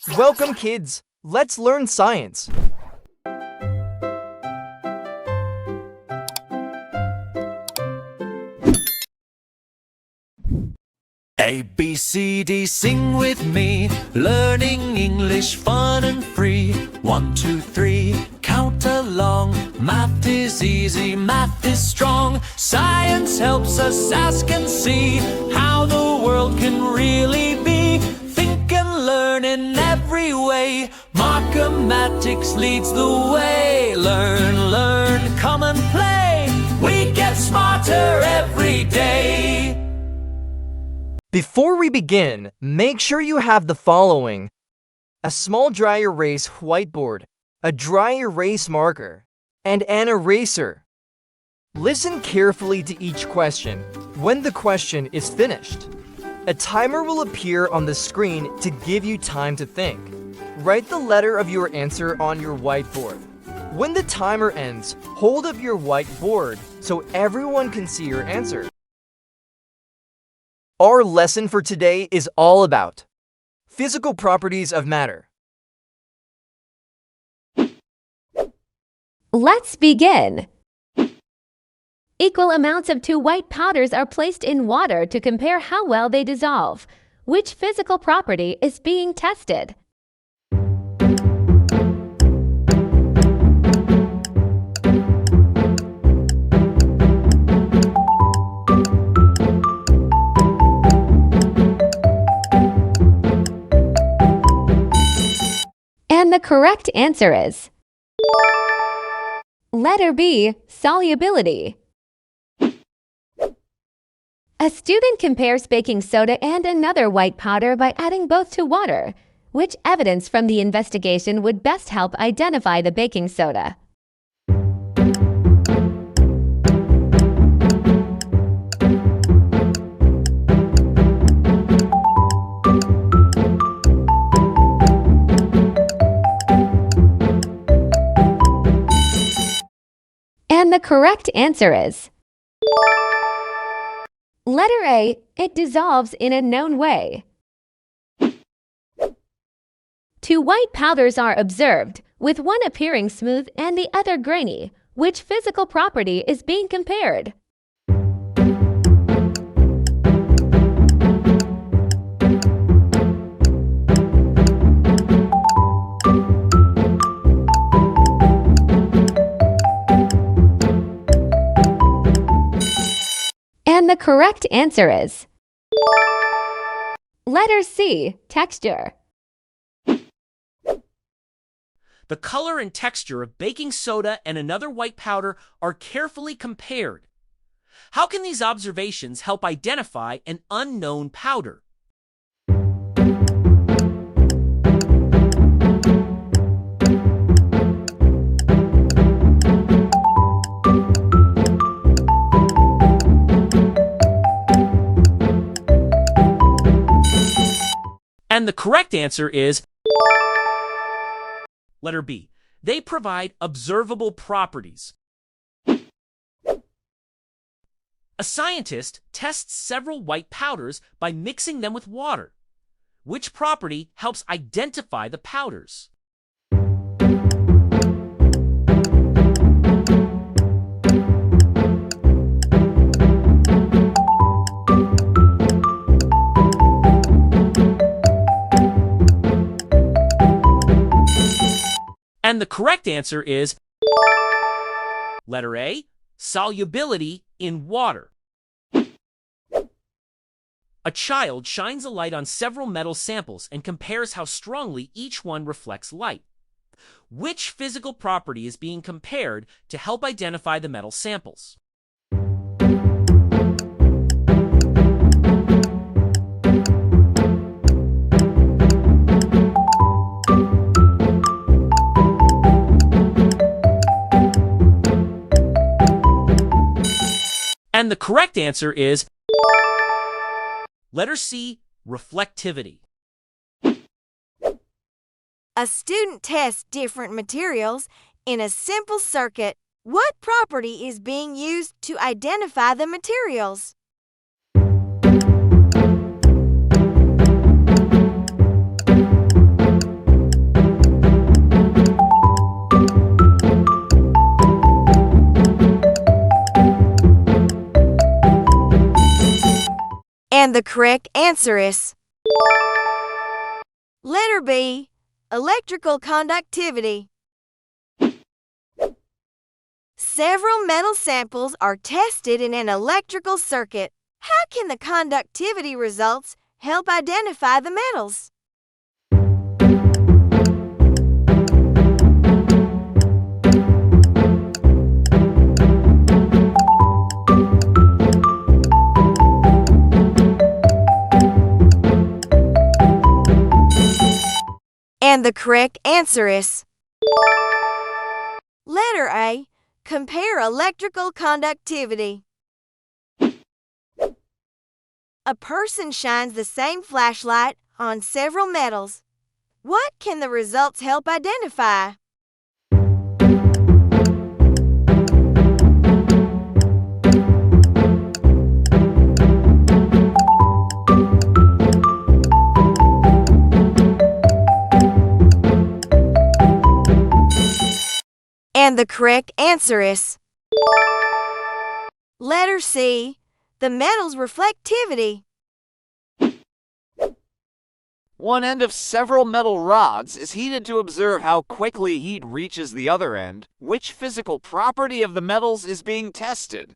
Welcome, kids. Let's learn science. A, B, C, D, sing with me. Learning English fun and free. 1, 2, 3, count along. Math is easy, math is strong. Science helps us ask and see how the world can really be. Think and learn in every way. Markimatics leads the way. Learn, learn, come and play. We get smarter every day. Before we begin, make sure you have the following: a small dry erase whiteboard, a dry erase marker, and an eraser. Listen carefully to each question. When the question is finished, a timer will appear on the screen to give you time to think. Write the letter of your answer on your whiteboard. When the timer ends, hold up your whiteboard so everyone can see your answer. Our lesson for today is all about physical properties of matter. Let's begin. Equal amounts of two white powders are placed in water to compare how well they dissolve. Which physical property is being tested? And the correct answer is letter B, solubility. A student compares baking soda and another white powder by adding both to water. Which evidence from the investigation would best help identify the baking soda? And the correct answer is letter A, it dissolves in a known way. Two white powders are observed, with one appearing smooth and the other grainy. Which physical property is being compared? And the correct answer is letter C, texture. The color and texture of baking soda and another white powder are carefully compared. How can these observations help identify an unknown powder? And the correct answer is letter B. They provide observable properties. A scientist tests several white powders by mixing them with water. Which property helps identify the powders? And the correct answer is letter A, solubility in water. A child shines a light on several metal samples and compares how strongly each one reflects light. Which physical property is being compared to help identify the metal samples? And the correct answer is letter C, reflectivity. A student tests different materials in a simple circuit. What property is being used to identify the materials? And the correct answer is letter B, electrical conductivity. Several metal samples are tested in an electrical circuit. How can the conductivity results help identify the metals? And the correct answer is letter A, compare electrical conductivity. A person shines the same flashlight on several metals. What can the results help identify? And the correct answer is letter C, the metal's reflectivity. One end of several metal rods is heated to observe how quickly heat reaches the other end. Which physical property of the metals is being tested?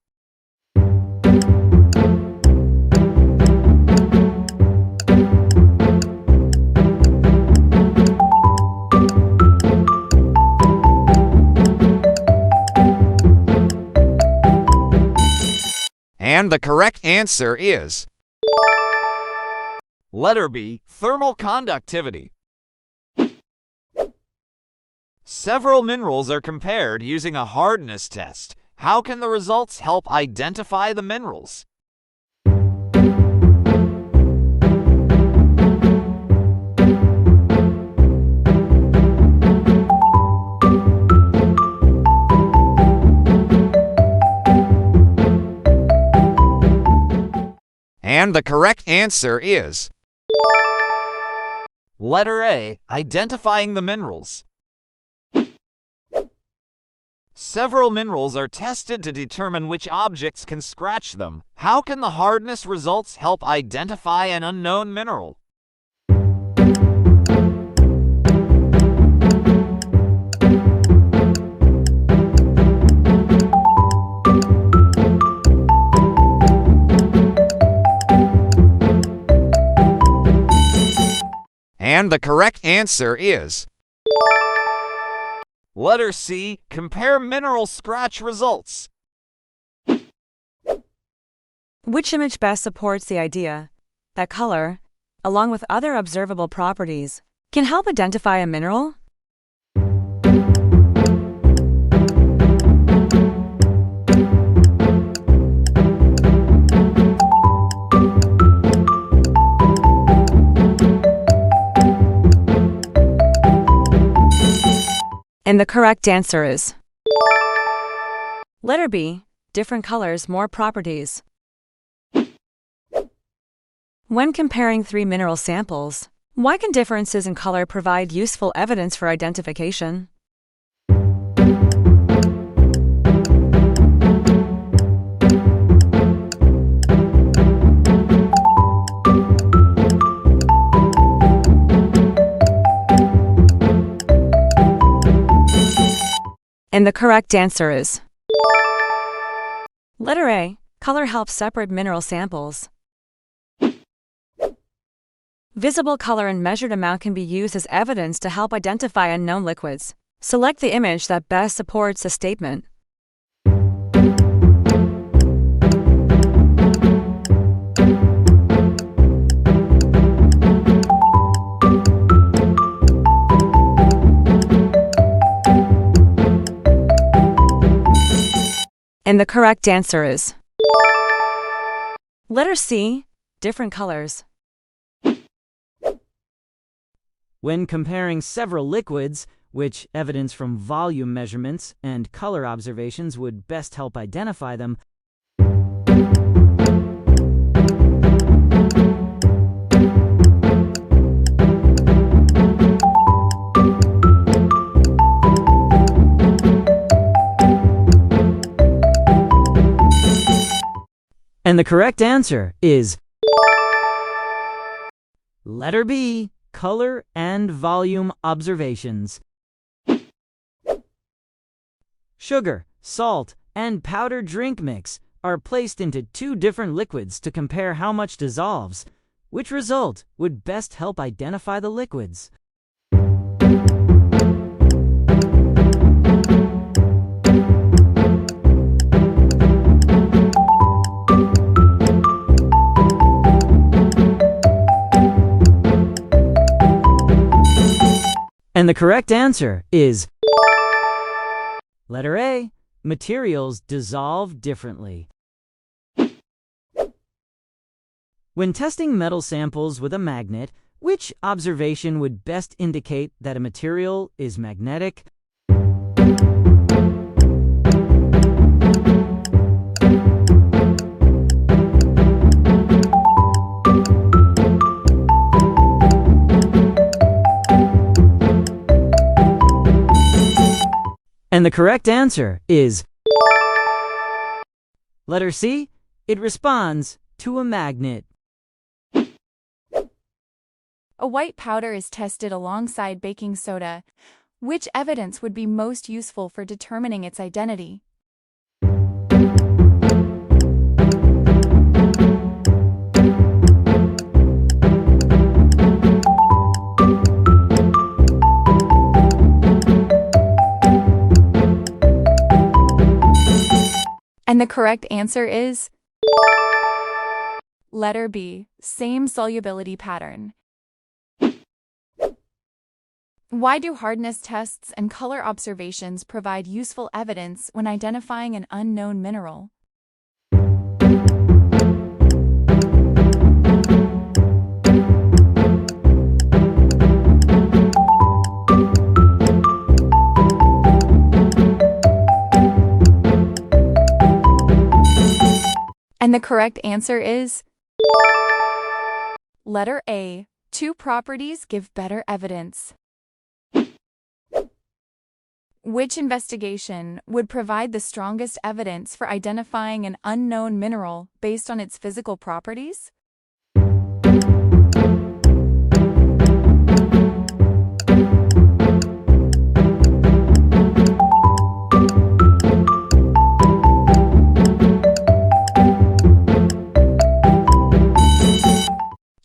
And the correct answer is letter B, thermal conductivity. Several minerals are compared using a hardness test. How can the results help identify the minerals? And the correct answer is letter A, identifying the minerals. Several minerals are tested to determine which objects can scratch them. How can the hardness results help identify an unknown mineral? And the correct answer is letter C, compare mineral scratch results. Which image best supports the idea that color, along with other observable properties, can help identify a mineral? And the correct answer is letter B, different colors, more properties. When comparing three mineral samples, why can differences in color provide useful evidence for identification? And the correct answer is letter A, color helps separate mineral samples. Visible color and measured amount can be used as evidence to help identify unknown liquids. Select the image that best supports the statement. And the correct answer is letter C, different colors. When comparing several liquids, which evidence from volume measurements and color observations would best help identify them, and the correct answer is Letter B. Color and volume observations. Sugar, salt, and powdered drink mix are placed into two different liquids to compare how much dissolves. Which result would best help identify the liquids? And the correct answer is letter A. Materials dissolve differently. When testing metal samples with a magnet, which observation would best indicate that a material is magnetic? And the correct answer is letter C. It responds to a magnet. A white powder is tested alongside baking soda. Which evidence would be most useful for determining its identity? And the correct answer is letter B, same solubility pattern. Why do hardness tests and color observations provide useful evidence when identifying an unknown mineral? And the correct answer is letter A, two properties give better evidence. Which investigation would provide the strongest evidence for identifying an unknown mineral based on its physical properties?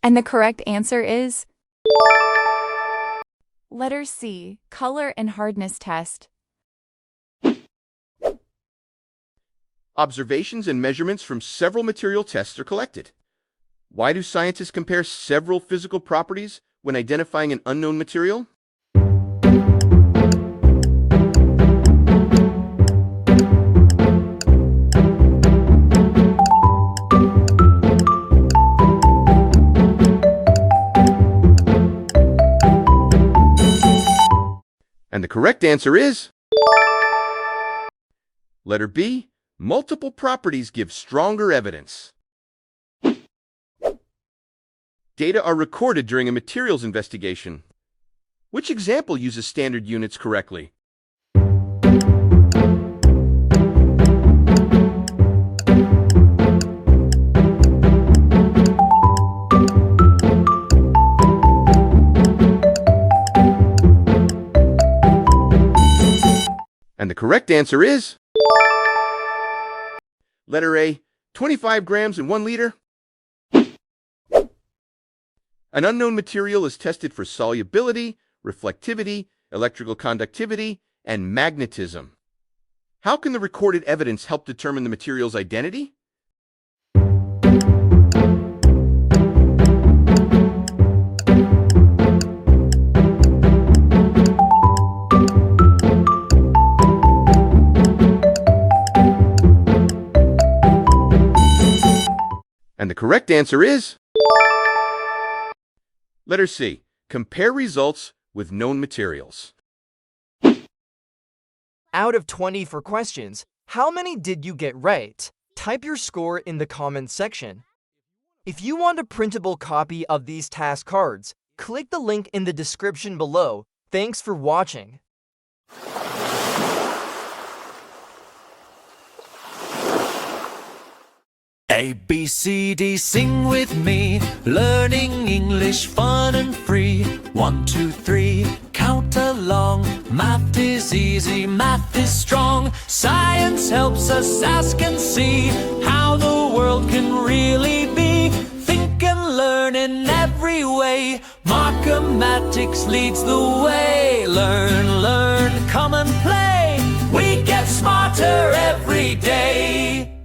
And the correct answer is letter C, color and hardness test. Observations and measurements from several material tests are collected. Why do scientists compare several physical properties when identifying an unknown material? And the correct answer is letter B. Multiple properties give stronger evidence. Data are recorded during a materials investigation. Which example uses standard units correctly? And the correct answer is letter A, 25 grams in 1 liter. An unknown material is tested for solubility, reflectivity, electrical conductivity, and magnetism. How can the recorded evidence help determine the material's identity? And the correct answer is letter C. Compare results with known materials. Out of 20 for questions, how many did you get right? Type your score in the comments section. If you want a printable copy of these task cards, click the link in the description below. Thanks for watching. A, B, C, D, sing with me. Learning English fun and free. 1, 2, 3, count along. Math is easy, math is strong. Science helps us ask and see how the world can really be. Think and learn in every way. Markimatics leads the way. Learn, learn, come and play. We get smarter every day.